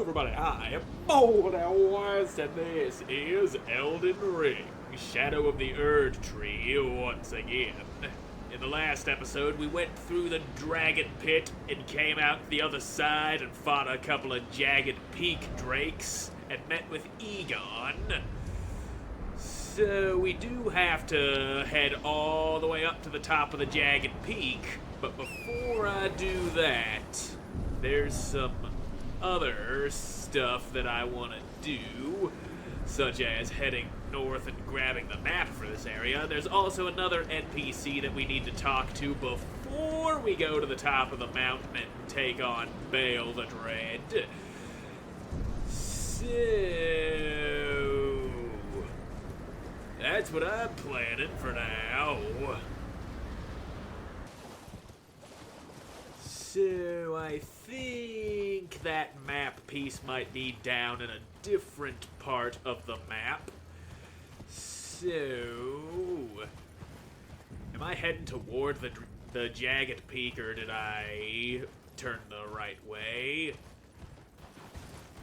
everybody, I am Moldy West, and this is Elden Ring, Shadow of the Erdtree once again. In the last episode, we went through the dragon pit and came out the other side and fought a couple of jagged peak drakes and met with Egon. So we do have to head all the way up to the top of the jagged peak, but before I do that, there's some other stuff that I want to do, such as heading north and grabbing the map for this area. There's also another NPC that we need to talk to before we go to the top of the mountain and take on Bale the Dread. So that's what I'm planning for now. So I think that map piece might be down in a different part of the map. So, am I heading toward the jagged peak, or did I turn the right way?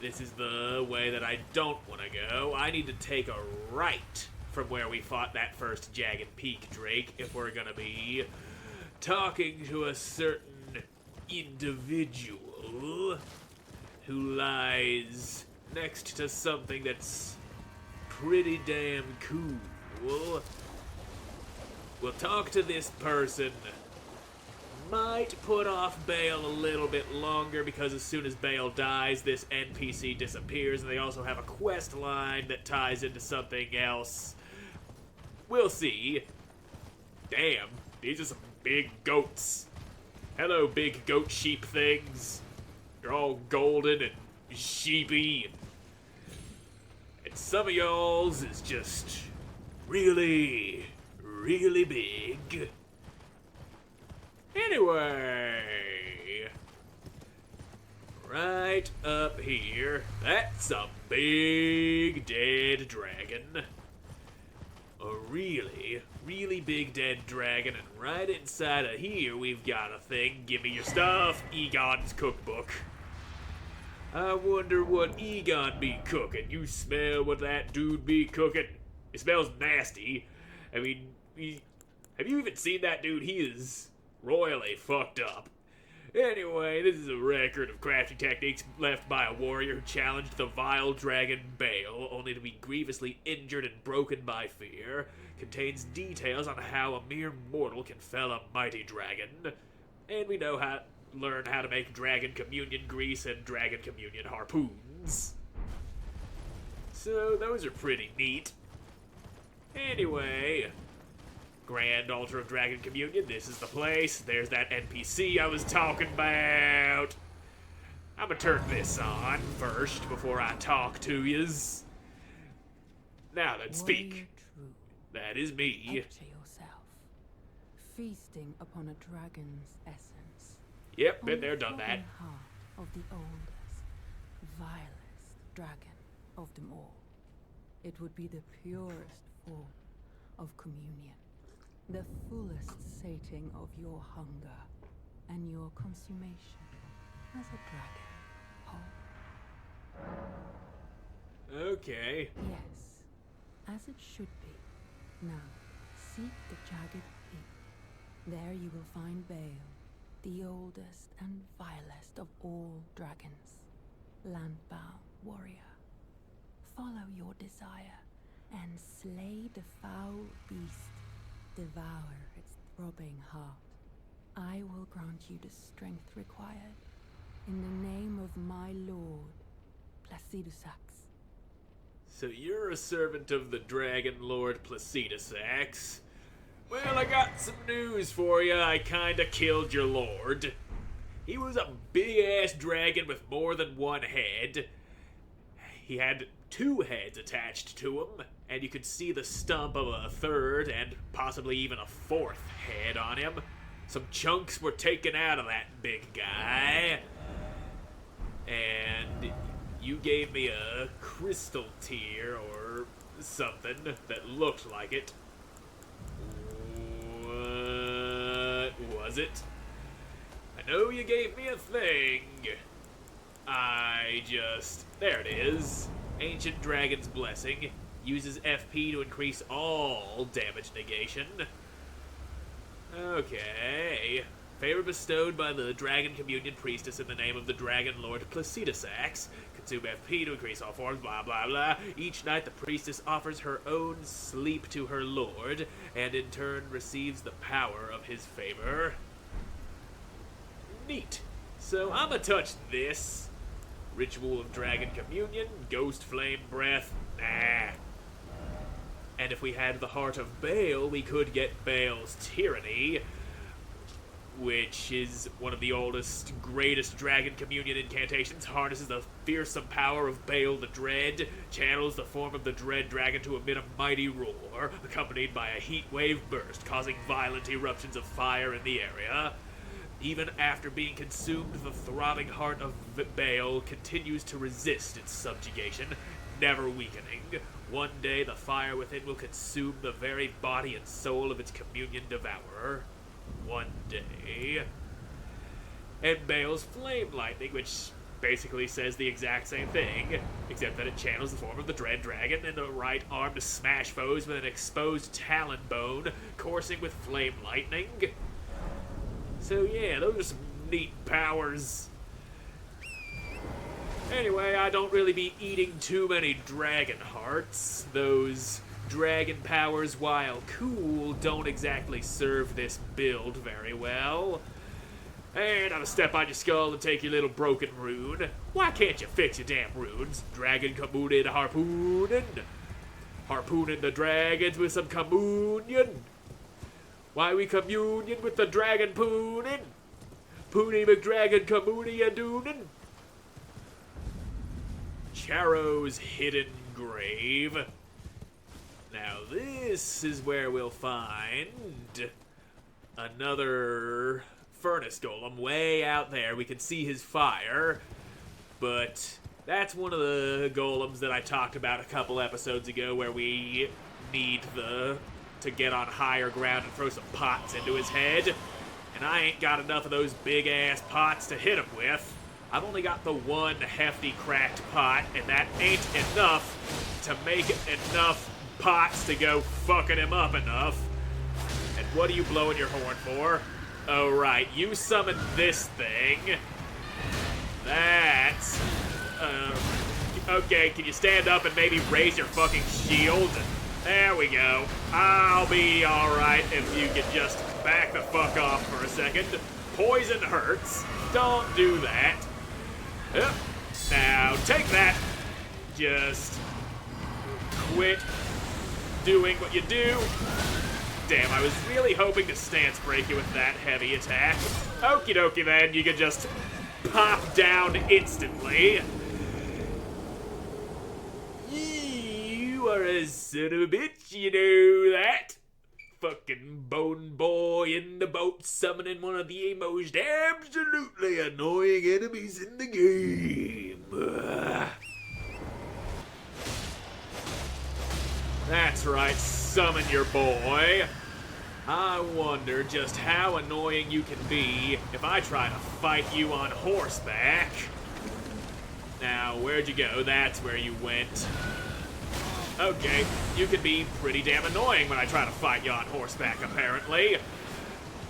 This is the way that I don't want to go. I need to take a right from where we fought that first jagged peak drake if we're gonna be talking to a certain individual who lies next to something that's pretty damn cool. We'll talk to this person. Might put off Bale a little bit longer because as soon as Bale dies, this NPC disappears, and they also have a quest line that ties into something else. We'll see. Damn, these are some big goats. Hello, big goat sheep things. You're all golden and sheepy. And some of y'all's is just really, really big. Anyway, right up here, that's a big dead dragon. A really, really big dead dragon, and right inside of here we've got a thing. Give me your stuff, Egon's cookbook. I wonder what Egon be cooking. You smell what that dude be cooking? It smells nasty. I mean, have you even seen that dude? He is royally fucked up. Anyway, this is a record of crafting techniques left by a warrior who challenged the vile dragon Bale, only to be grievously injured and broken by fear. Contains details on how a mere mortal can fell a mighty dragon. And we know learn how to make dragon communion grease and dragon communion harpoons. So those are pretty neat. Anyway, Grand Altar of Dragon Communion, this is the place. There's that NPC I was talking about. I'm gonna turn this on first before I talk to yous. Now then, speak. That is me. Picture yourself feasting upon a dragon's essence. Yep, been there, done that. On the heart of the oldest, vilest dragon of them all. It would be the purest form of communion. The fullest sating of your hunger and your consummation as a dragon whole. Okay. Yes, as it should be. Now, seek the jagged peak. There you will find Bale, the oldest and vilest of all dragons, landbound warrior. Follow your desire and slay the foul beast. Devour its throbbing heart. I will grant you the strength required in the name of my lord, Placidusax. So you're a servant of the Dragon Lord Placidusax. Well, I got some news for you. I kinda killed your lord. He was a big-ass dragon with more than one head. He had 2 heads attached to him, and you could see the stump of a 3rd and possibly even a 4th head on him. Some chunks were taken out of that big guy. And you gave me a crystal tear or something that looked like it. What was it? I know you gave me a thing. There it is. Ancient Dragon's Blessing. Uses FP to increase all damage negation. Okay. Favor bestowed by the Dragon Communion Priestess in the name of the Dragon Lord Placidusax. Consume FP to increase all forms, blah blah blah. Each night the priestess offers her own sleep to her lord, and in turn receives the power of his favor. Neat. So I'ma touch this. Ritual of Dragon Communion, Ghost Flame Breath, nah. And if we had the Heart of Baal, we could get Baal's Tyranny, which is one of the oldest, greatest Dragon Communion incantations, harnesses the fearsome power of Baal the Dread, channels the form of the Dread Dragon to emit a mighty roar, accompanied by a heat wave burst, causing violent eruptions of fire in the area. Even after being consumed, the throbbing heart of Baal continues to resist its subjugation, never weakening. One day, the fire within will consume the very body and soul of its communion devourer. One day. And Baal's flame lightning, which basically says the exact same thing, except that it channels the form of the Dread Dragon and the right arm to smash foes with an exposed talon bone, coursing with flame lightning. So yeah, those are some neat powers. Anyway, I don't really be eating too many dragon hearts. Those dragon powers, while cool, don't exactly serve this build very well. And I'm gonna step on your skull and take your little broken rune. Why can't you fix your damn runes? Dragon Comoonion harpooning. Harpooning the dragons with some Comoonion. Why we communion with the dragon Poonin? Poonie McDragon Comoonion doonin'. Charo's hidden grave. Now this is where we'll find another furnace golem way out there. We can see his fire, but that's one of the golems that I talked about a couple episodes ago where we need to get on higher ground and throw some pots into his head. And I ain't got enough of those big-ass pots to hit him with. I've only got the one hefty cracked pot, and that ain't enough to make enough pots to go fucking him up enough. And what are you blowing your horn for? Oh, right, you summoned this thing. That's... okay, can you stand up and maybe raise your fucking shield? There we go. I'll be alright if you can just back the fuck off for a second. Poison hurts. Don't do that. Yep. Now, take that. Just quit doing what you do. Damn, I was really hoping to stance break you with that heavy attack. Okie dokie then, you can just pop down instantly. You are a son of a bitch, you know that. Fucking bone boy in the boat summoning one of the most absolutely annoying enemies in the game. That's right, summon your boy. I wonder just how annoying you can be if I try to fight you on horseback. Now, where'd you go? That's where you went. Okay, you can be pretty damn annoying when I try to fight you on horseback, apparently.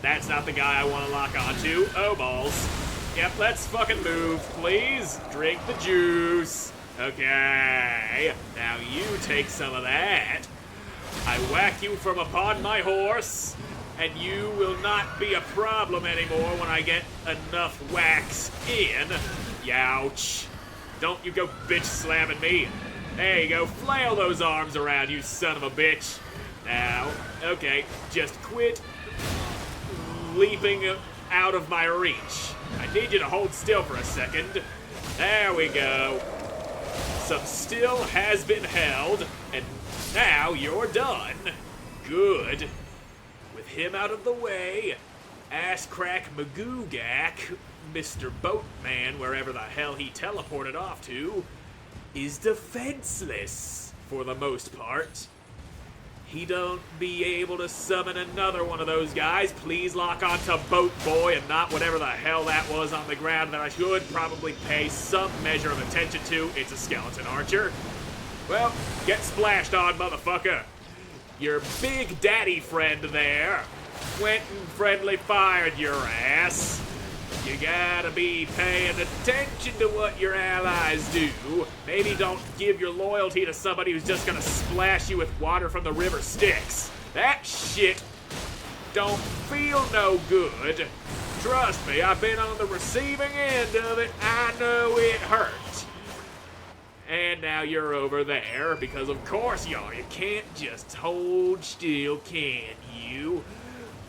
That's not the guy I want to lock onto. Oh, balls. Yep, let's fucking move, please. Drink the juice. Okay, now you take some of that. I whack you from upon my horse, and you will not be a problem anymore when I get enough whacks in. Youch. Don't you go bitch slamming me. There you go, flail those arms around, you son of a bitch. Now, okay, just quit leaping out of my reach. I need you to hold still for a second. There we go. Some still has been held, and now you're done. Good. With him out of the way, ass crack Magoogak, Mr. Boatman, wherever the hell he teleported off to, is defenseless, for the most part. he don't be able to summon another one of those guys, please lock onto Boat Boy and not whatever the hell that was on the ground that I should probably pay some measure of attention to. It's a skeleton archer. Well, get splashed on, motherfucker. Your big daddy friend there went and friendly fired your ass. You gotta be paying attention to what your allies do. Maybe don't give your loyalty to somebody who's just gonna splash you with water from the river Styx. That shit don't feel no good. Trust me, I've been on the receiving end of it. I know it hurt. And now you're over there, because of course you are. You can't just hold still, can you?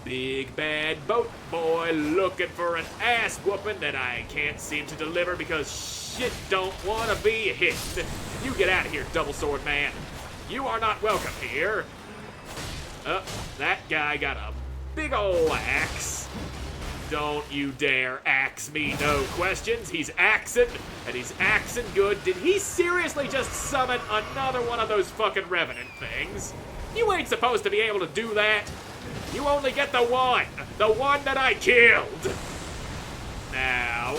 Big bad boat boy looking for an ass whooping that I can't seem to deliver because shit don't want to be hit. You get out of here, double sword man. You are not welcome here. That guy got a big ol' axe. Don't you dare axe me no questions. He's axing, and he's axing good. Did he seriously just summon another one of those fucking revenant things? You ain't supposed to be able to do that. You only get the one that I killed. Now,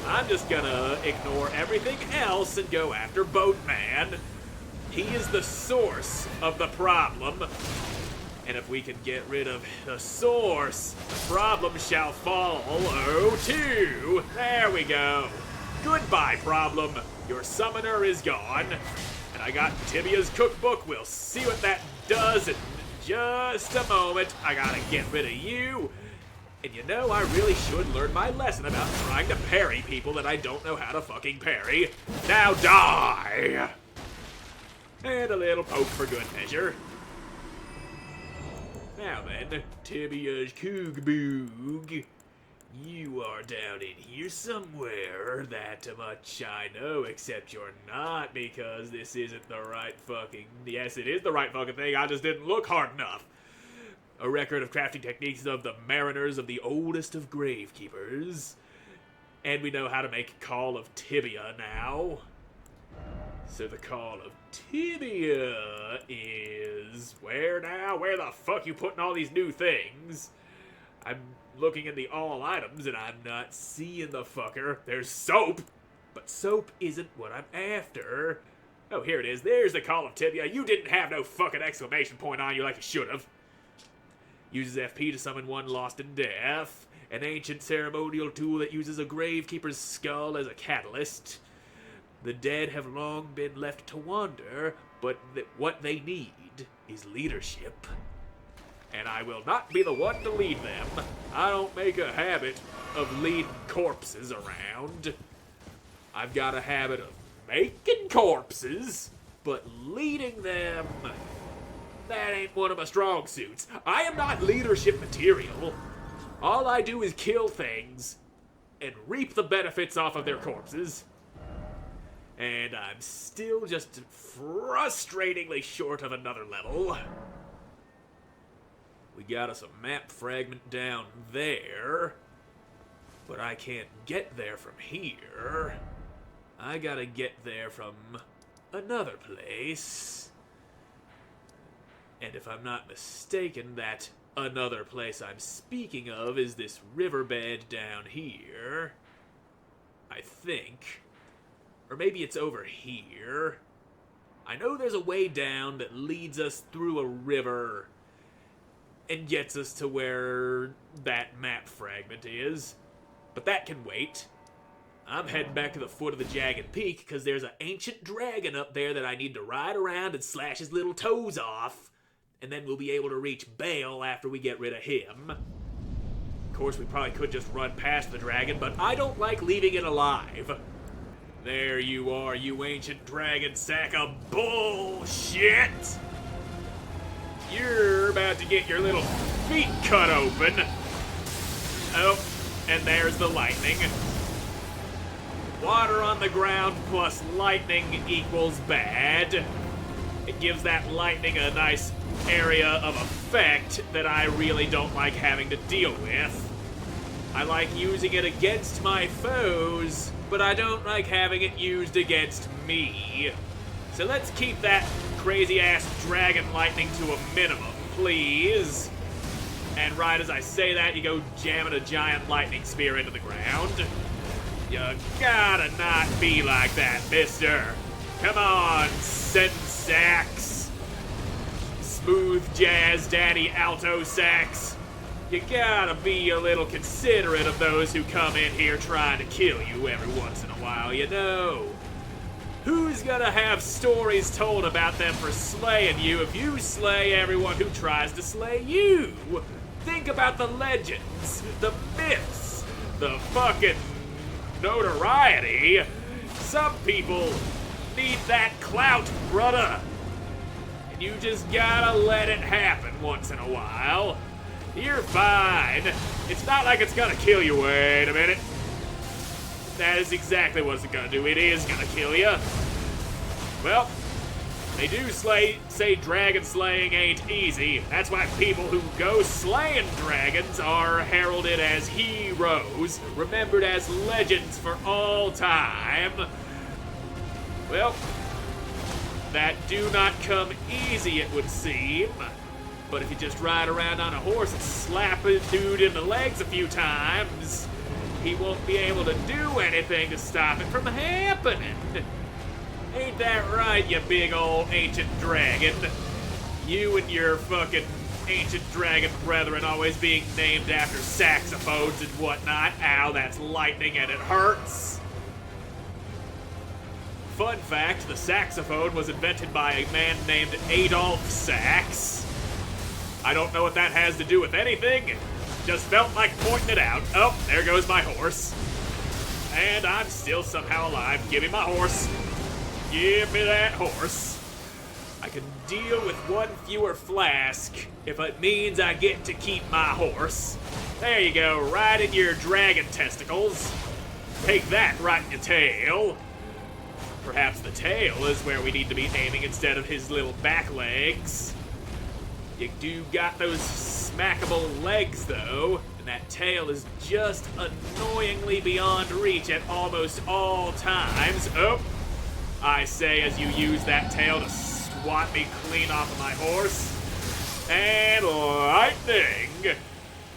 I'm just gonna ignore everything else and go after Boatman. He is the source of the problem. And if we can get rid of the source, the problem shall fall. Oh, too. There we go. Goodbye, problem. Your summoner is gone. And I got Tibia's cookbook. We'll see what that does in just a moment. I gotta get rid of you. And you know, I really should learn my lesson about trying to parry people that I don't know how to fucking parry. Now die! And a little poke for good measure. Now then, Tibia's cookbook. You are down in here somewhere. That much I know, except you're not, because this isn't the right fucking... Yes, it is the right fucking thing, I just didn't look hard enough. A record of crafting techniques of the mariners of the oldest of gravekeepers. And we know how to make Call of Tibia now. So the Call of Tibia is... Where now? Where the fuck you putting all these new things? I'm looking in the all items and I'm not seeing the fucker. There's soap, but soap isn't what I'm after. Oh, here it is. There's the Call of Tibia. You didn't have no fucking exclamation point on you like you should have. Uses FP to summon one lost in death. An ancient ceremonial tool that uses a gravekeeper's skull as a catalyst. The dead have long been left to wander, but what they need is leadership. And I will not be the one to lead them. I don't make a habit of leading corpses around. I've got a habit of making corpses, but leading them, that ain't one of my strong suits. I am not leadership material. All I do is kill things and reap the benefits off of their corpses. And I'm still just frustratingly short of another level. We got us a map fragment down there, but I can't get there from here. I gotta get there from another place. And if I'm not mistaken, that another place I'm speaking of is this riverbed down here. I think. Or maybe it's over here. I know there's a way down that leads us through a river and gets us to where that map fragment is. But that can wait. I'm heading back to the foot of the jagged peak because there's an ancient dragon up there that I need to ride around and slash his little toes off. And then we'll be able to reach Bale after we get rid of him. Of course, we probably could just run past the dragon, but I don't like leaving it alive. There you are, you ancient dragon sack of bullshit! You're about to get your little feet cut open. Oh, and there's the lightning. Water on the ground plus lightning equals bad. It gives that lightning a nice area of effect that I really don't like having to deal with. I like using it against my foes, but I don't like having it used against me. So let's keep that crazy-ass dragon lightning to a minimum, please. And right as I say that, you go jamming a giant lightning spear into the ground. You gotta not be like that, mister. Come on, send sax. Smooth jazz daddy alto sax. You gotta be a little considerate of those who come in here trying to kill you every once in a while, you know. Who's gonna have stories told about them for slaying you if you slay everyone who tries to slay you? Think about the legends, the myths, the fucking notoriety. Some people need that clout, brother. And you just gotta let it happen once in a while. You're fine. It's not like it's gonna kill you. Wait a minute. That is exactly what it's gonna do. It is gonna kill you. Well, they do say dragon slaying ain't easy. That's why people who go slaying dragons are heralded as heroes, remembered as legends for all time. Well, that do not come easy, it would seem. But if you just ride around on a horse and slap a dude in the legs a few times, he won't be able to do anything to stop it from happening. Ain't that right, you big old ancient dragon? You and your fucking ancient dragon brethren always being named after saxophones and whatnot. Ow, that's lightning and it hurts. Fun fact, the saxophone was invented by a man named Adolph Sax. I don't know what that has to do with anything. Just felt like pointing it out. Oh, there goes my horse. And I'm still somehow alive. Give me my horse. Give me that horse. I can deal with one fewer flask if it means I get to keep my horse. There you go, right in your dragon testicles. Take that right in your tail. Perhaps the tail is where we need to be aiming instead of his little back legs. You do got those smackable legs, though, and that tail is just annoyingly beyond reach at almost all times. Oh, I say as you use that tail to swat me clean off of my horse. And lightning!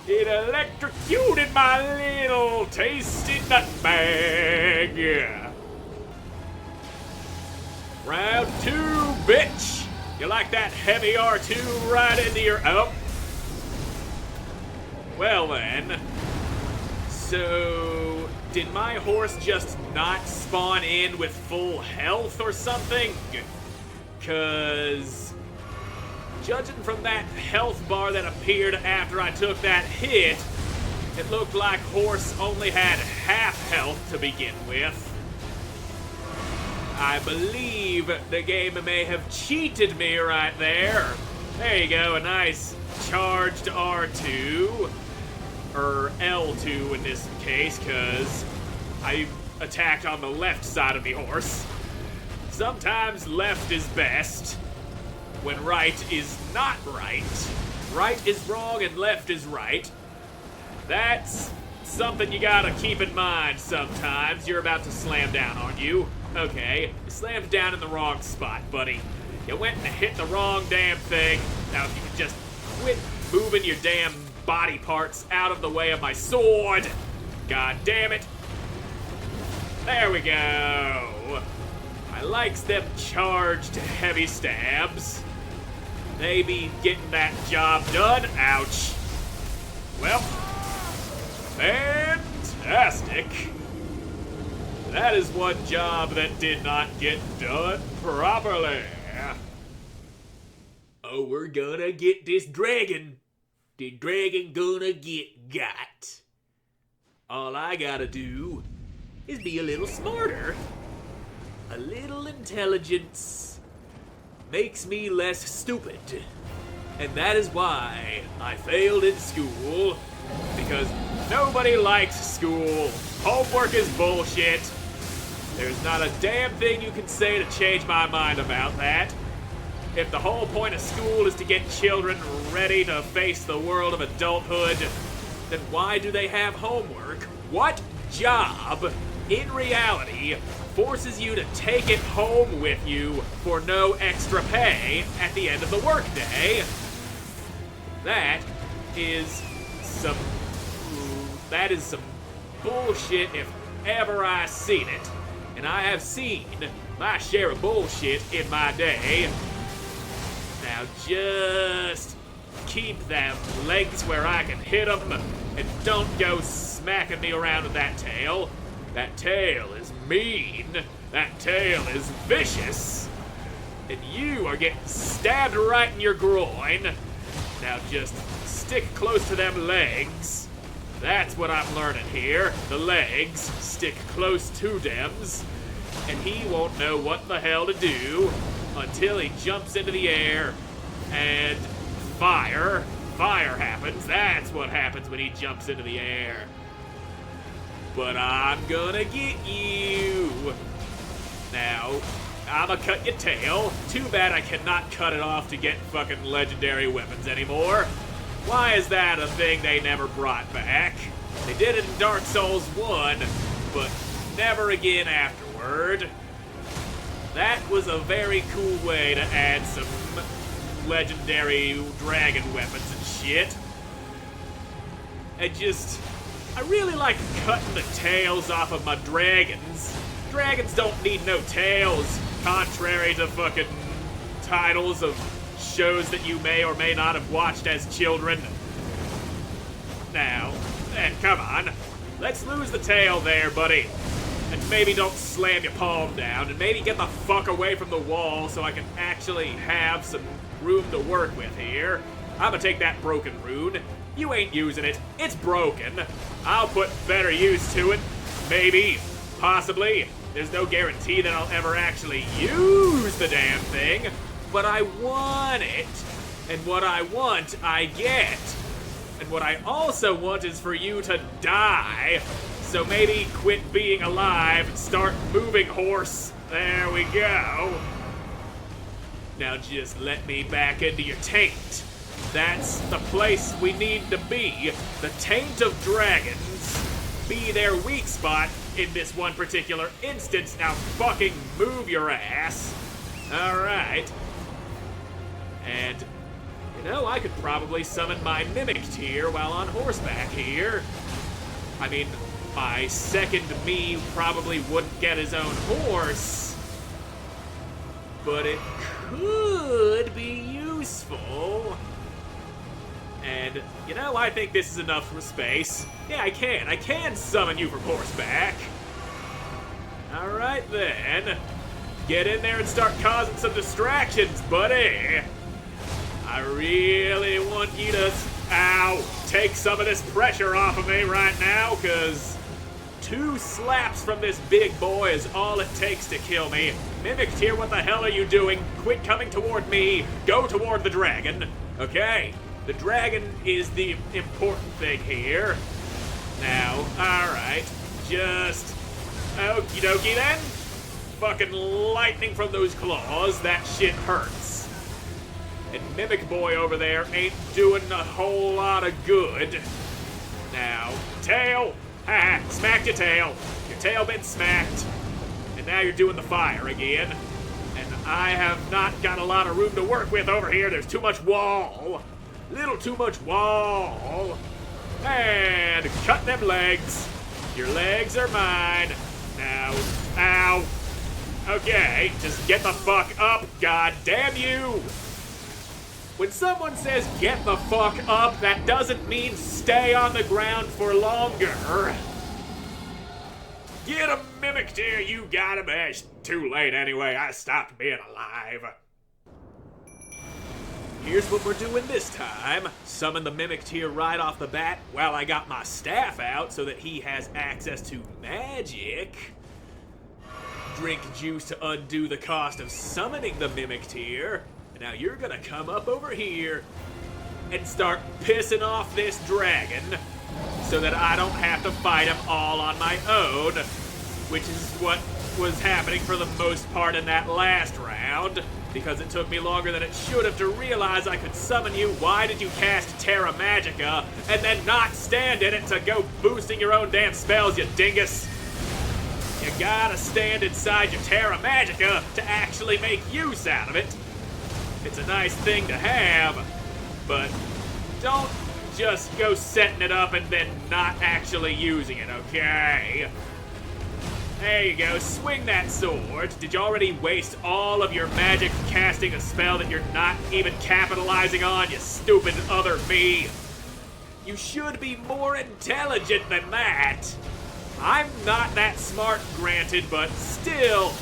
It electrocuted my little tasty nutmeg! Round 2, bitch! You like that heavy R2 right into your... Oh. Well then. So, did my horse just not spawn in with full health or something? 'Cause judging from that health bar that appeared after I took that hit, it looked like horse only had half health to begin with. I believe the game may have cheated me right there. There you go, a nice charged R2. Or L2 in this case, because I attacked on the left side of the horse. Sometimes left is best, when right is not right. Right is wrong and left is right. That's something you gotta keep in mind sometimes. You're about to slam down, aren't you? Okay, you slammed down in the wrong spot, buddy. You went and hit the wrong damn thing. Now if you could just quit moving your damn body parts out of the way of my sword. God damn it. There we go. I likes them charged heavy stabs. They be getting that job done. Ouch. Well, fantastic. That is one job that did not get done properly. Oh, we're gonna get this dragon. The dragon gonna get got. All I gotta do is be a little smarter. A little intelligence makes me less stupid. And that is why I failed in school. Because nobody likes school. Homework is bullshit. There's not a damn thing you can say to change my mind about that. If the whole point of school is to get children ready to face the world of adulthood, then why do they have homework? What job, in reality, forces you to take it home with you for no extra pay at the end of the workday. That is some bullshit if ever I seen it. And I have seen my share of bullshit in my day. Now just keep them legs where I can hit them, and don't go smacking me around with that tail. That tail is mean. That tail is vicious. And you are getting stabbed right in your groin. Now just stick close to them legs. That's what I'm learning here. The legs. Stick close to dems. And he won't know what the hell to do until he jumps into the air and fire. Fire happens. That's what happens when he jumps into the air. But I'm gonna get you. Now, I'ma cut your tail. Too bad I cannot cut it off to get fucking legendary weapons anymore. Why is that a thing they never brought back? They did it in Dark Souls 1, but never again afterward. That was a very cool way to add some legendary dragon weapons and shit. I really like cutting the tails off of my dragons. Dragons don't need no tails, contrary to fucking titles of shows that you may or may not have watched as children. Now, come on. Let's lose the tail there, buddy. And maybe don't slam your palm down, and maybe get the fuck away from the wall so I can actually have some room to work with here. I'm gonna take that broken rune. You ain't using it. It's broken. I'll put better use to it. Maybe. Possibly. There's no guarantee that I'll ever actually use the damn thing. But I want it. And what I want, I get. And what I also want is for you to die. So maybe quit being alive and start moving, horse. There we go. Now just let me back into your taint. That's the place we need to be. The taint of dragons. Be their weak spot in this one particular instance. Now fucking move your ass. Alright. And, I could probably summon my Mimic Tier while on horseback here. I mean, my second me probably wouldn't get his own horse. But it could be useful. And, I think this is enough for space. Yeah, I can summon you from horseback. Alright then. Get in there and start causing some distractions, buddy. I really want you to, take some of this pressure off of me right now, because 2 slaps from this big boy is all it takes to kill me. Mimic Tier, what the hell are you doing? Quit coming toward me. Go toward the dragon. Okay. The dragon is the important thing here. Now, alright, just okie dokie then. Fucking lightning from those claws, that shit hurts. And Mimic Boy over there ain't doing a whole lot of good. Now, tail, haha, smacked your tail. Your tail been smacked. And now you're doing the fire again. And I have not got a lot of room to work with over here, there's too much wall. Little too much wall. And cut them legs. Your legs are mine. Now, ow. Okay, just get the fuck up, god damn you. When someone says get the fuck up, that doesn't mean stay on the ground for longer. Get a Mimic Tier, you got him. It's too late anyway, I stopped being alive. Here's what we're doing this time. Summon the Mimic Tier right off the bat while I got my staff out so that he has access to magic. Drink juice to undo the cost of summoning the Mimic Tier. And now you're gonna come up over here and start pissing off this dragon so that I don't have to fight him all on my own, which is what was happening for the most part in that last round. Because it took me longer than it should have to realize I could summon you. Why did you cast Terra Magica and then not stand in it to go boosting your own damn spells, you dingus? You gotta stand inside your Terra Magica to actually make use out of it. It's a nice thing to have, but don't just go setting it up and then not actually using it, okay? There you go, swing that sword. Did you already waste all of your magic casting a spell that you're not even capitalizing on, you stupid other me? You should be more intelligent than that. I'm not that smart, granted, but still,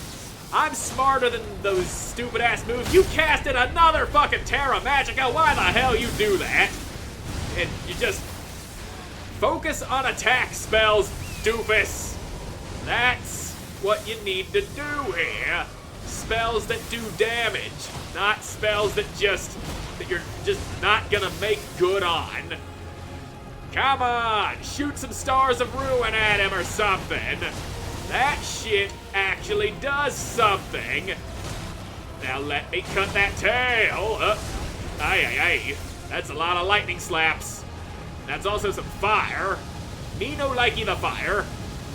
I'm smarter than those stupid-ass moves. You casted another fucking Terra Magica. Why the hell you do that? And you just focus on attack spells, doofus. That's what you need to do here. Spells that do damage, not spells that you're just not gonna make good on. Come on, shoot some stars of ruin at him or something. That shit actually does something. Now let me cut that tail. Aye. That's a lot of lightning slaps. That's also some fire. Me no likey the fire.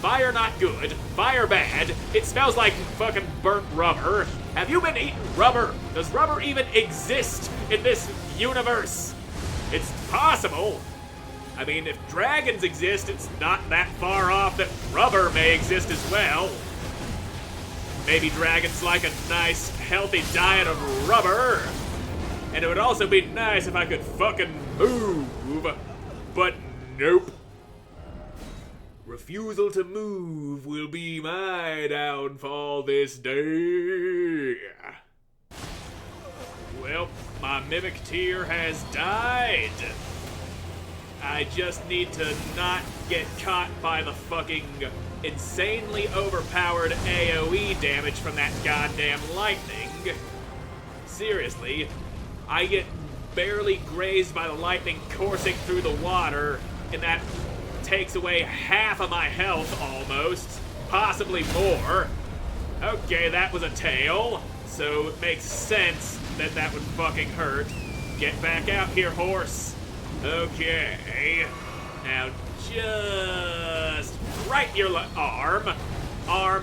Fire not good. Fire bad. It smells like fucking burnt rubber. Have you been eating rubber? Does rubber even exist in this universe? It's possible. I mean, if dragons exist, it's not that far off that rubber may exist as well. Maybe dragons like a nice, healthy diet of rubber. And it would also be nice if I could fucking move. But nope. Refusal to move will be my downfall this day. Well, my mimic tier has died. I just need to not get caught by the fucking insanely overpowered AoE damage from that goddamn lightning. Seriously, I get barely grazed by the lightning coursing through the water, and that takes away half of my health almost, possibly more. Okay, that was a tail, so it makes sense that that would fucking hurt. Get back out here, horse. Okay, now just right your arm,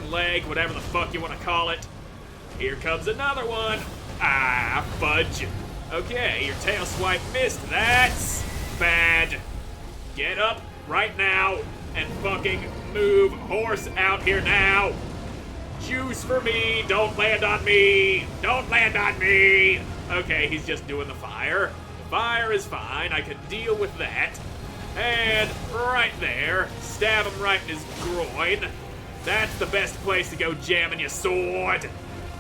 leg, whatever the fuck you want to call it. Here comes another one. Ah, fudge. Okay, your tail swipe missed. That's bad. Get up right now and fucking move. Horse out here now. Juice for me. Don't land on me. Don't land on me. Okay, he's just doing the fire. Fire is fine, I can deal with that. And right there, stab him right in his groin. That's the best place to go jamming your sword.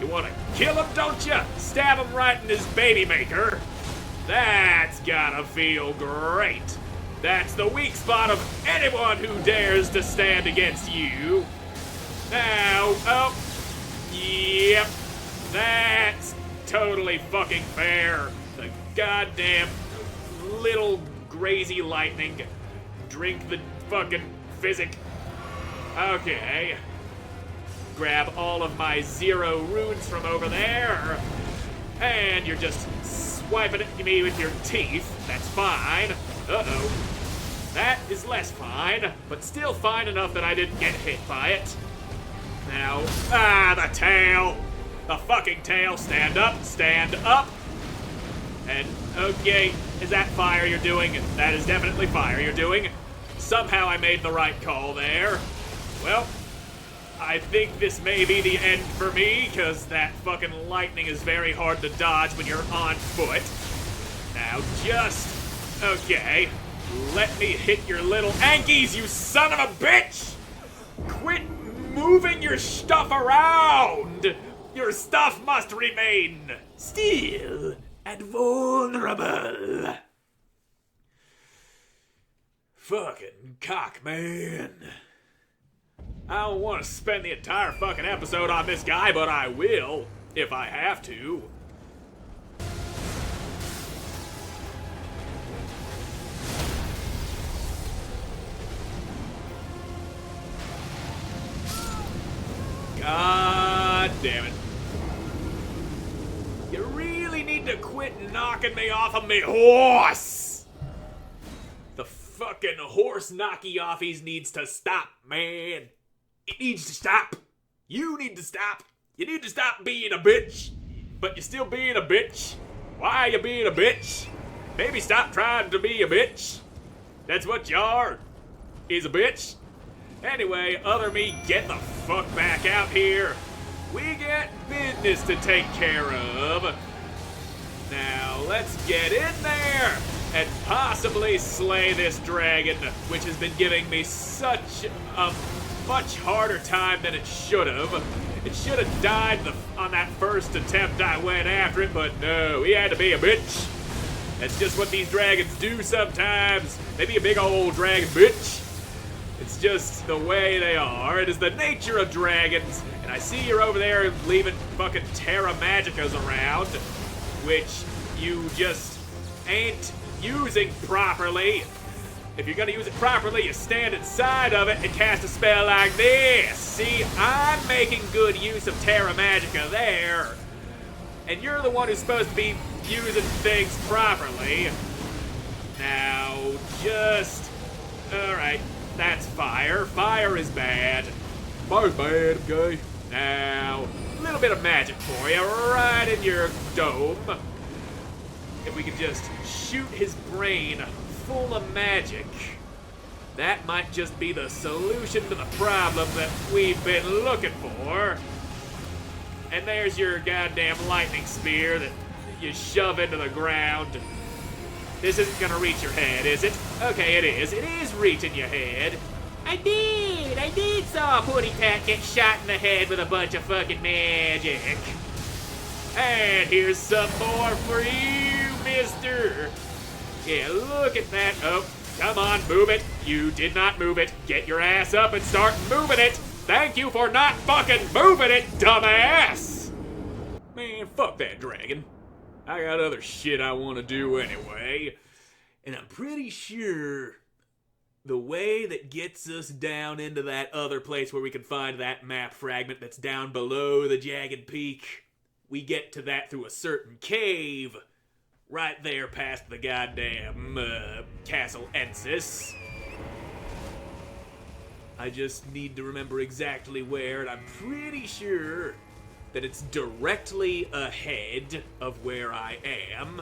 You want to kill him, don't you? Stab him right in his baby maker. That's gotta feel great. That's the weak spot of anyone who dares to stand against you. Now, oh, yep, that's totally fucking fair. The goddamn little crazy lightning. Drink the fucking physic. Okay. Grab all of my 0 runes from over there. And you're just swiping at me with your teeth. That's fine. Uh-oh. That is less fine, but still fine enough that I didn't get hit by it. Now, the tail. The fucking tail. Stand up. Stand up. And, okay, is that fire you're doing? That is definitely fire you're doing. Somehow I made the right call there. Well, I think this may be the end for me, because that fucking lightning is very hard to dodge when you're on foot. Now just, okay, let me hit your little Ankies, you son of a bitch! Quit moving your stuff around! Your stuff must remain still and vulnerable. Fucking cock, man. I don't want to spend the entire fucking episode on this guy, but I will, if I have to. God damn it. You really need to quit knocking me off of me horse! The fucking horse knocky-offies needs to stop, man. It needs to stop. You need to stop. You need to stop being a bitch. But you're still being a bitch. Why are you being a bitch? Maybe stop trying to be a bitch. That's what you are. Is a bitch. Anyway, other me, get the fuck back out here. We got business to take care of. Now, let's get in there and possibly slay this dragon, which has been giving me such a much harder time than it should have. It should have died on that first attempt I went after it, but no, he had to be a bitch. That's just what these dragons do sometimes. They be a big old dragon bitch. It's just the way they are. It is the nature of dragons. And I see you're over there leaving fucking Terra Magicas around, which you just ain't using properly. If you're gonna use it properly, you stand inside of it and cast a spell like this. See, I'm making good use of Terra Magica there. And you're the one who's supposed to be using things properly. Now, just... Alright, that's fire. Fire is bad. Fire's bad, okay? Now, a little bit of magic for you, right in your dome. If we could just shoot his brain full of magic, that might just be the solution to the problem that we've been looking for. And there's your goddamn lightning spear that you shove into the ground. This isn't gonna reach your head, is it? Okay, it is. It is reaching your head. I did saw Pooty-Pat get shot in the head with a bunch of fucking magic. And here's some more for you, mister. Yeah, look at that. Oh, come on, move it. You did not move it. Get your ass up and start moving it. Thank you for not fucking moving it, dumbass. Man, fuck that dragon. I got other shit I want to do anyway. And I'm pretty sure the way that gets us down into that other place where we can find that map fragment that's down below the jagged peak, we get to that through a certain cave right there past the goddamn Castle Ensis. I just need to remember exactly where, and I'm pretty sure that it's directly ahead of where I am.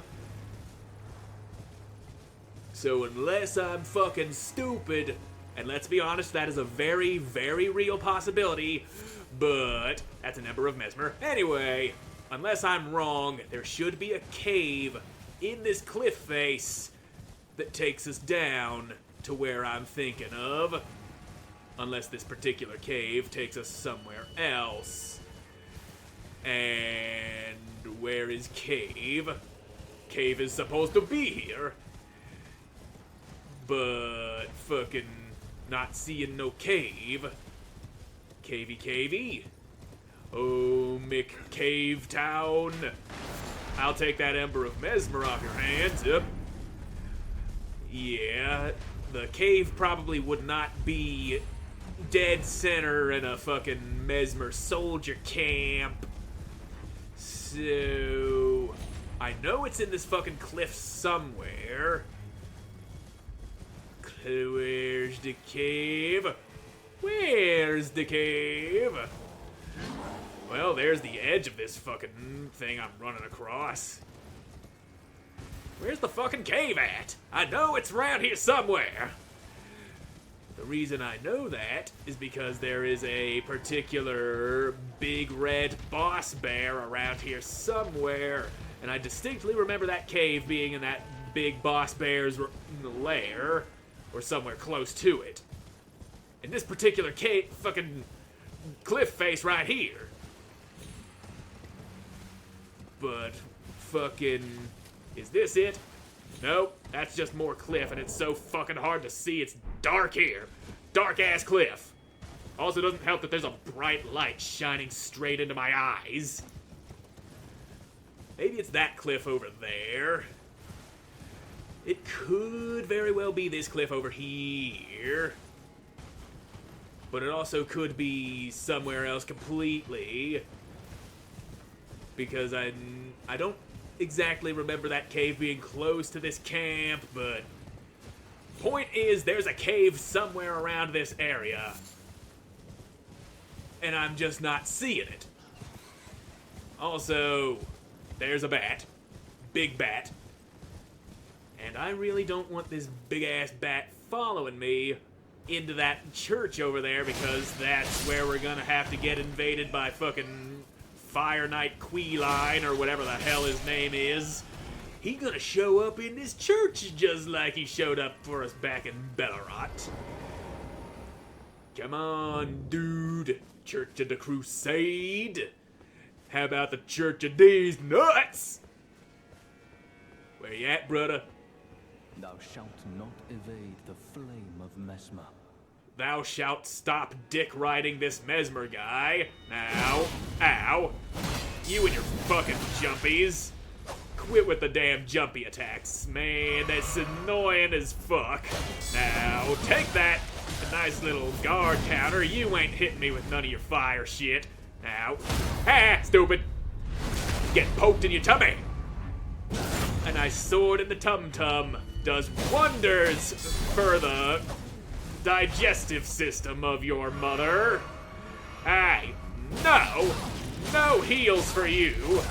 So unless I'm fucking stupid, and let's be honest, that is a very, very real possibility, but that's an Ember of Mesmer. Anyway, unless I'm wrong, there should be a cave in this cliff face that takes us down to where I'm thinking of. Unless this particular cave takes us somewhere else. And where is cave? Cave is supposed to be here. But fucking not seeing no cave. Cavey. Oh, Mick Cave Town. I'll take that Ember of Mesmer off your hands. Yep. Yeah, the cave probably would not be dead center in a fucking Mesmer soldier camp. So I know it's in this fucking cliff somewhere. Where's the cave? Where's the cave? Well, there's the edge of this fucking thing I'm running across. Where's the fucking cave at? I know it's around here somewhere. The reason I know that is because there is a particular big red boss bear around here somewhere, and I distinctly remember that cave being in that big boss bear's lair, or somewhere close to it. In this particular cave, fucking cliff face right here. But fucking, is this it? Nope, that's just more cliff, and it's so fucking hard to see. It's dark here. Dark ass cliff. Also doesn't help that there's a bright light shining straight into my eyes. Maybe it's that cliff over there. It could very well be this cliff over here. But it also could be somewhere else completely. Because I don't exactly remember that cave being close to this camp, but point is there's a cave somewhere around this area. and I'm just not seeing it. Also, there's a bat. Big bat. And I really don't want this big-ass bat following me into that church over there, because that's where we're gonna have to get invaded by fucking Fire Knight Queeline, or whatever the hell his name is. He gonna show up in this church just like he showed up for us back in Bellerot. Come on, dude. Church of the Crusade. How about the Church of these nuts? Where you at, brother? Thou shalt not evade the flame of Mesmer. Thou shalt stop dick riding this Mesmer guy. Now. Ow. You and your fucking jumpies. Quit with the damn jumpy attacks. Man, that's annoying as fuck. Now, take that. A nice little guard counter. You ain't hitting me with none of your fire shit. Now. Ha! Stupid. Get poked in your tummy. A nice sword in the tum-tum does wonders for the digestive system of your mother. Hey, no heals for you.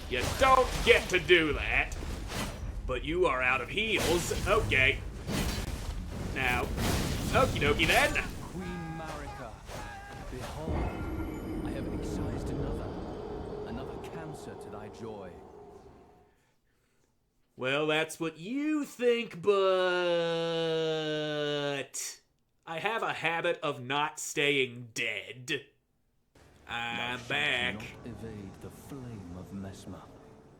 You don't get to do that. But you are out of heals. Okay. Now, okie dokie then. Queen Marika, behold, I have excised another cancer to thy joy. Well, that's what you think, but I have a habit of not staying dead. I'm back. Not evade the flame of Mesmer.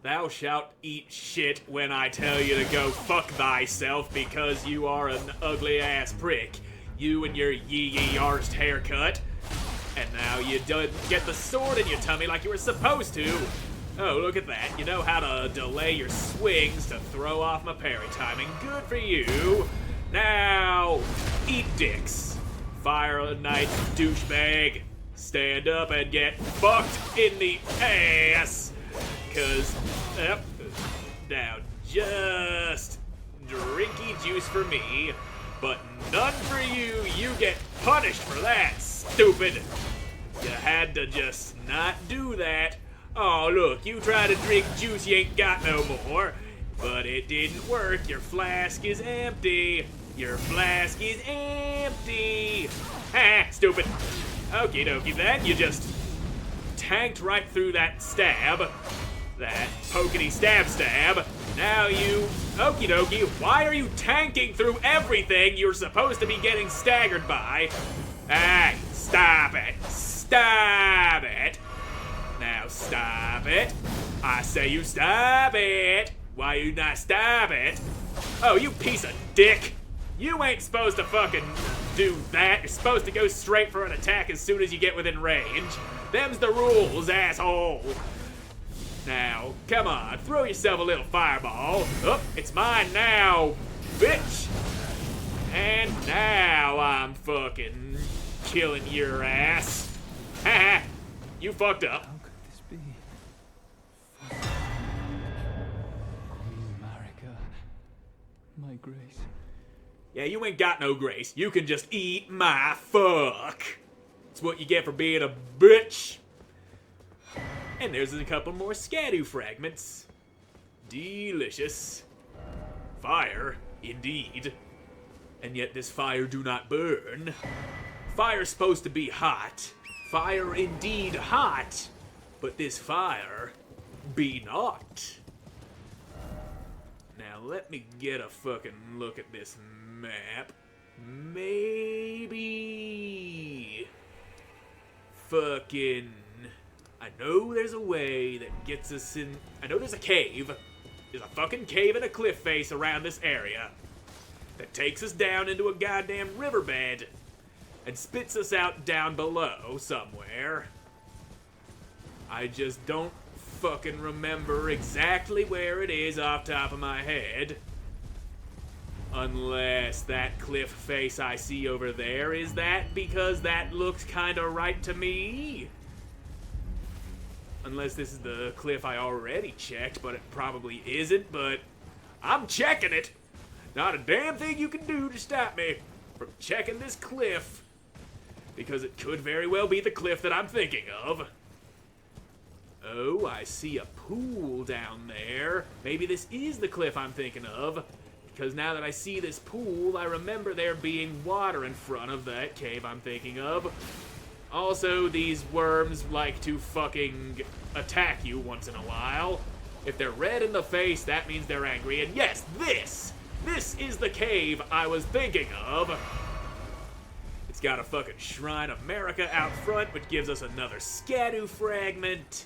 Thou shalt eat shit when I tell you to go fuck thyself, because you are an ugly ass prick. You and your yee-yee arsed haircut. And now you don't get the sword in your tummy like you were supposed to. Oh, look at that. You know how to delay your swings to throw off my parry timing. Good for you. Now, eat dicks. Fire Knight douchebag. Stand up and get fucked in the ass. Cause, now just drinky juice for me, but none for you. You get punished for that, stupid. You had to just not do that. Oh, look, you try to drink juice you ain't got no more. But it didn't work. Your flask is empty. Your flask is empty. Ha, stupid. Okie dokie then, you just tanked right through that stab. That pokety stab. Now you, okie dokie, why are you tanking through everything you're supposed to be getting staggered by? Hey, stop it. Stop it. Now stop it. I say you stop it. Why you not stop it? Oh, you piece of dick. You ain't supposed to fucking do that. You're supposed to go straight for an attack as soon as you get within range. Them's the rules, asshole. Now, come on, throw yourself a little fireball. Oh, it's mine now, bitch. And now I'm fucking killing your ass. Ha! You fucked up. How could this be? Queen Marika, my grace. Yeah, you ain't got no grace. You can just eat my fuck. It's what you get for being a bitch. And there's a couple more Scadu fragments. Delicious. Fire, indeed. And yet this fire do not burn. Fire's supposed to be hot. Fire indeed hot. But this fire be not. Now let me get a fucking look at this map. Maybe fucking, I know there's a way that gets us in. I know there's a cave. There's a fucking cave and a cliff face around this area that takes us down into a goddamn riverbed and spits us out down below somewhere. I just don't fucking remember exactly where it is off top of my head. Unless that cliff face I see over there is that, because that looks kinda right to me. Unless this is the cliff I already checked, but it probably isn't, but I'm checking it. Not a damn thing you can do to stop me from checking this cliff. because it could very well be the cliff that I'm thinking of. Oh, I see a pool down there. Maybe this is the cliff I'm thinking of, because now that I see this pool, I remember there being water in front of that cave I'm thinking of. Also, these worms like to fucking attack you once in a while. If they're red in the face, that means they're angry. And yes, this is the cave I was thinking of. It's got a fucking Shrine of America out front, which gives us another Scadu fragment.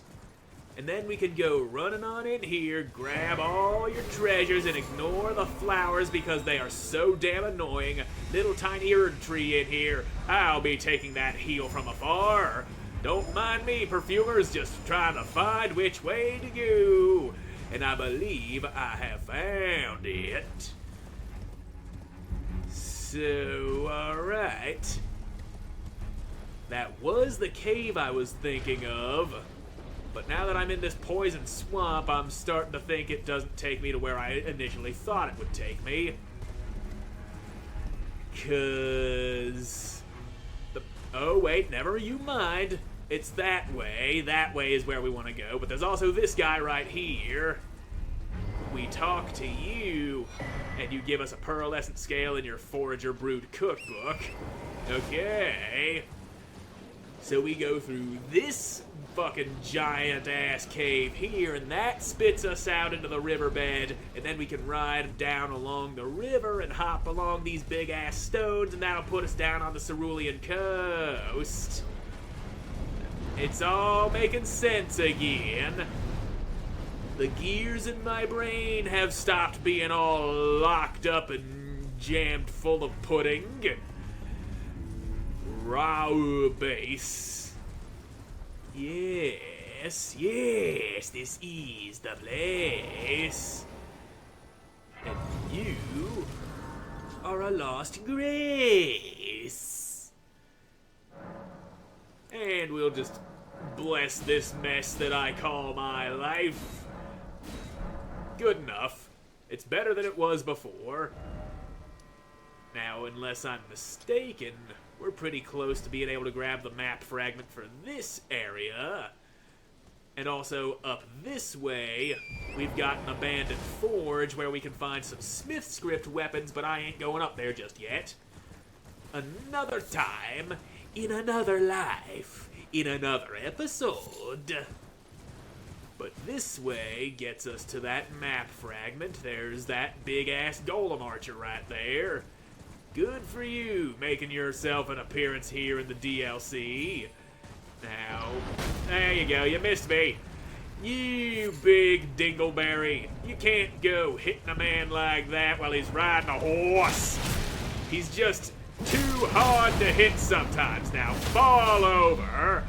And then we can go running on in here, grab all your treasures, and ignore the flowers because they are so damn annoying. Little tiny Erdtree in here. I'll be taking that heal from afar. Don't mind me, perfumers, just trying to find which way to go. And I believe I have found it. So, alright. That was the cave I was thinking of. But now that I'm in this poison swamp, I'm starting to think it doesn't take me to where I initially thought it would take me. 'Cause... Oh, wait, never you mind. It's that way. That way is where we want to go. But there's also this guy right here. We talk to you, and you give us a pearlescent scale in your Forager Brood cookbook. Okay. So we go through this fucking giant-ass cave here, and that spits us out into the riverbed, and then we can ride down along the river and hop along these big-ass stones, and that'll put us down on the Cerulean coast. It's all making sense again. The gears in my brain have stopped being all locked up and jammed full of pudding. Raw base. Yes, this is the place. And you are a lost grace. And we'll just bless this mess that I call my life. Good enough. It's better than it was before. Now, unless I'm mistaken, we're pretty close to being able to grab the map fragment for this area. And also, up this way, we've got an abandoned forge where we can find some Smith script weapons, but I ain't going up there just yet. Another time, in another life, in another episode. But this way gets us to that map fragment. There's that big-ass golem archer right there. Good for you, making yourself an appearance here in the DLC. Now, there you go, you missed me. You big dingleberry. You can't go hitting a man like that while he's riding a horse. He's just too hard to hit sometimes. Now, fall over.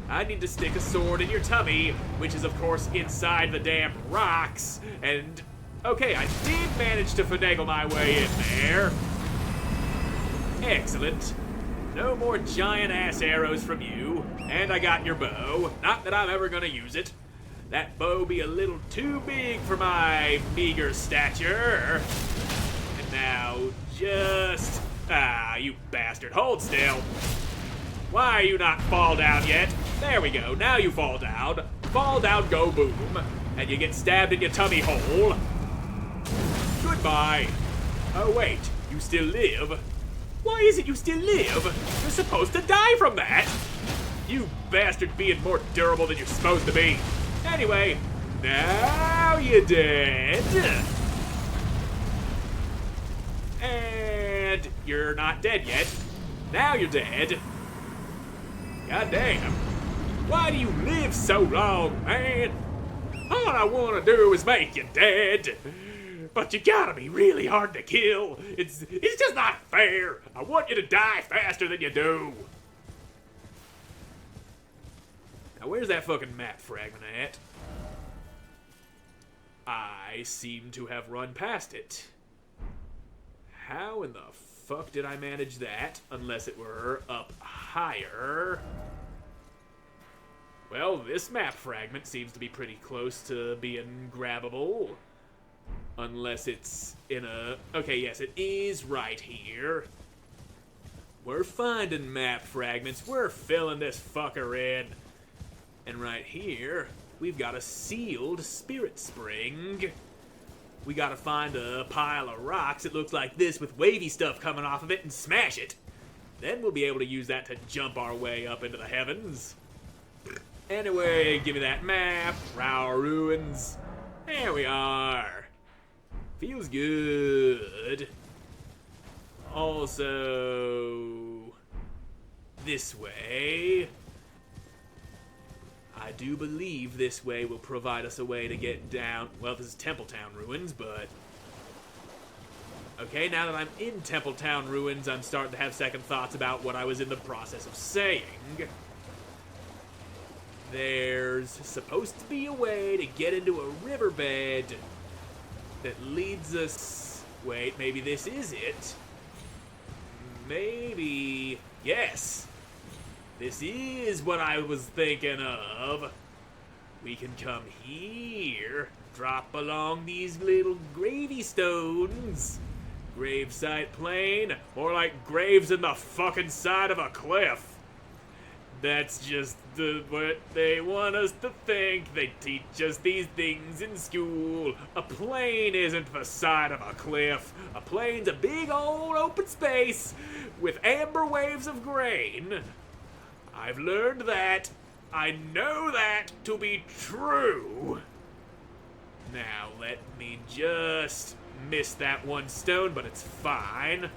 I need to stick a sword in your tummy, which is, of course, inside the damn rocks. And, okay, I did manage to finagle my way in there. Excellent. No more giant-ass arrows from you. And I got your bow. Not that I'm ever gonna use it. That bow be a little too big for my meager stature. And now, just... Ah, you bastard. Hold still. Why are you not fall down yet? There we go. Now you fall down. Fall down, go boom. And you get stabbed in your tummy hole. Goodbye. Oh, wait. You still live? Why is it you still live? You're supposed to die from that. You bastard being more durable than you're supposed to be. Anyway, now you're dead. And you're not dead yet. Now you're dead. God damn. Why do you live so long, man? All I want to do is make you dead. But you gotta be really hard to kill. It's just not fair. I want you to die faster than you do. Now where's that fucking map fragment at? I seem to have run past it. How in the fuck did I manage that? Unless it were up higher. Well, this map fragment seems to be pretty close to being grabbable. Unless it's in a... Okay, yes, it is right here. We're finding map fragments. We're filling this fucker in. And right here, we've got a sealed spirit spring. We gotta find a pile of rocks that looks like this with wavy stuff coming off of it and smash it. Then we'll be able to use that to jump our way up into the heavens. Anyway, give me that map. Rao Ruins. There we are. Feels good. Also, this way. I do believe this way will provide us a way to get down. Well, this is Templetown Ruins, but... Okay, now that I'm in Templetown Ruins, I'm starting to have second thoughts about what I was in the process of saying. There's supposed to be a way to get into a riverbed that leads us... Wait, maybe this is it. Maybe... Yes! This is what I was thinking of. We can come here, drop along these little gravy stones. Gravesite plain, more like graves in the fucking side of a cliff. That's just what they want us to think. They teach us these things in school. A plain isn't the side of a cliff. A plain's a big old open space with amber waves of grain. I've learned that. I know that to be true. Now let me just miss that one stone, but it's fine.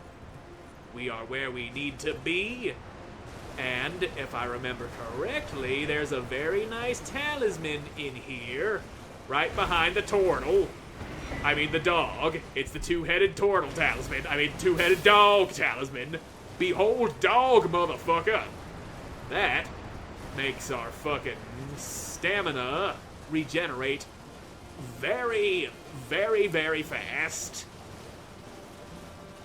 We are where we need to be. And if I remember correctly, there's a very nice talisman in here, right behind the turtle. I mean the dog. It's the two-headed turtle talisman. I mean two-headed dog talisman. Behold dog, motherfucker. That makes our fucking stamina regenerate very, very, very fast.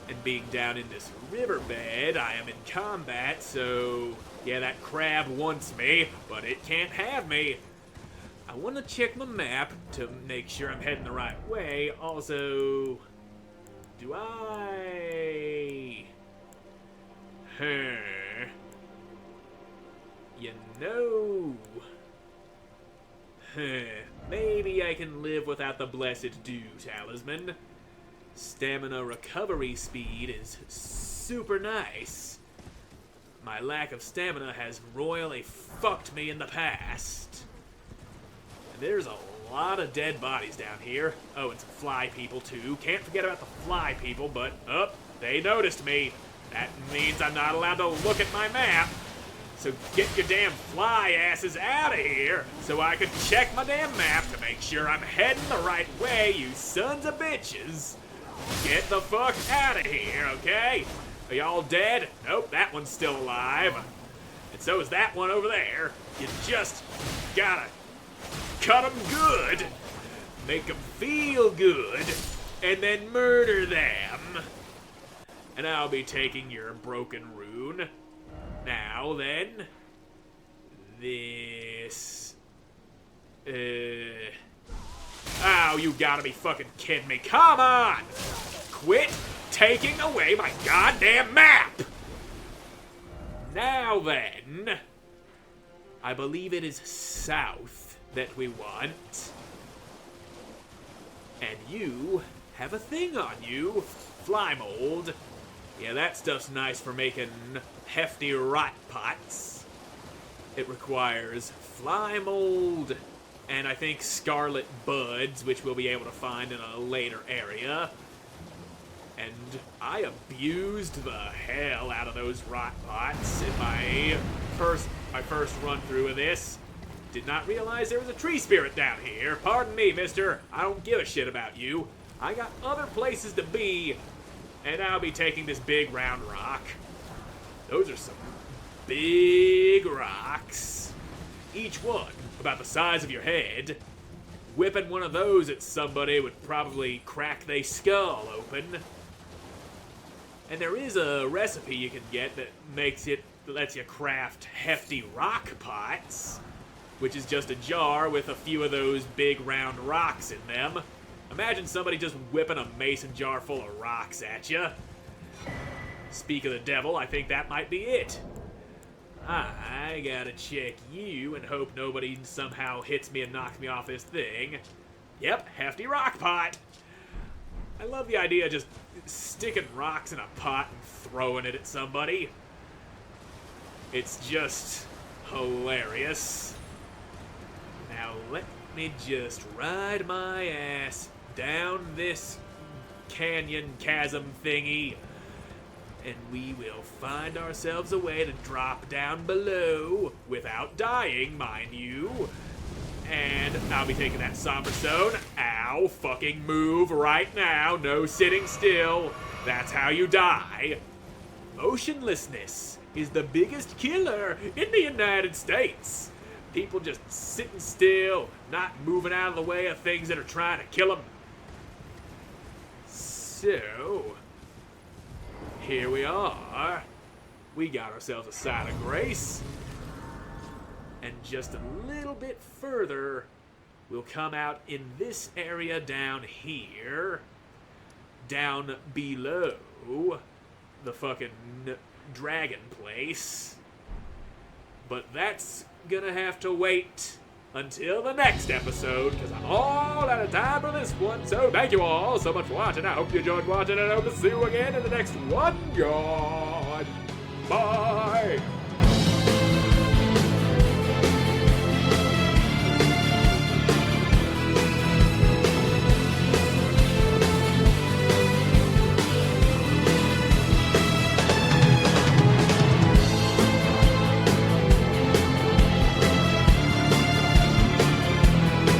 And being down in this riverbed, I am in combat, so yeah, that crab wants me, but it can't have me. I want to check my map to make sure I'm heading the right way. Also, do I... You know... Maybe I can live without the Blessed Dew talisman. Stamina recovery speed is super nice. My lack of stamina has royally fucked me in the past. And there's a lot of dead bodies down here. Oh, and some fly people too. Can't forget about the fly people, but, they noticed me. That means I'm not allowed to look at my map. So get your damn fly asses out of here so I can check my damn map to make sure I'm heading the right way, you sons of bitches. Get the fuck out of here, okay? Are y'all dead? Nope, that one's still alive. And so is that one over there. You just gotta cut them good, make them feel good, and then murder them. And I'll be taking your broken rune. Now then, this... Oh, you gotta be fucking kidding me. Come on! Quit taking away my goddamn map! Now then, I believe it is south that we want. And you have a thing on you, fly mold. Yeah, that stuff's nice for making hefty rot pots. It requires fly mold and I think scarlet buds, which we'll be able to find in a later area. And I abused the hell out of those rot pots in my first run through of this. Did not realize there was a tree spirit down here. Pardon me, mister. I don't give a shit about you. I got other places to be. And I'll be taking this big round rock. Those are some big rocks. Each one about the size of your head. Whipping one of those at somebody would probably crack their skull open. And there is a recipe you can get that lets you craft hefty rock pots, which is just a jar with a few of those big round rocks in them. Imagine somebody just whipping a mason jar full of rocks at you. Speak of the devil, I think that might be it. I gotta check you and hope nobody somehow hits me and knocks me off this thing. Yep, hefty rock pot. I love the idea of just sticking rocks in a pot and throwing it at somebody. It's just hilarious. Now let me just ride my ass down this canyon chasm thingy, and we will find ourselves a way to drop down below without dying, mind you. And I'll be taking that somber stone. Ow, fucking move right now. No sitting still. That's how you die. Motionlessness is the biggest killer in the United States. People just sitting still, not moving out of the way of things that are trying to kill them. So, here we are. We got ourselves a side of grace. And just a little bit further, we'll come out in this area down here. Down below the fucking dragon place. But that's gonna have to wait until the next episode, because I'm all out of time for this one. So thank you all so much for watching. I hope you enjoyed watching, and I hope to see you again in the next one. God. Bye.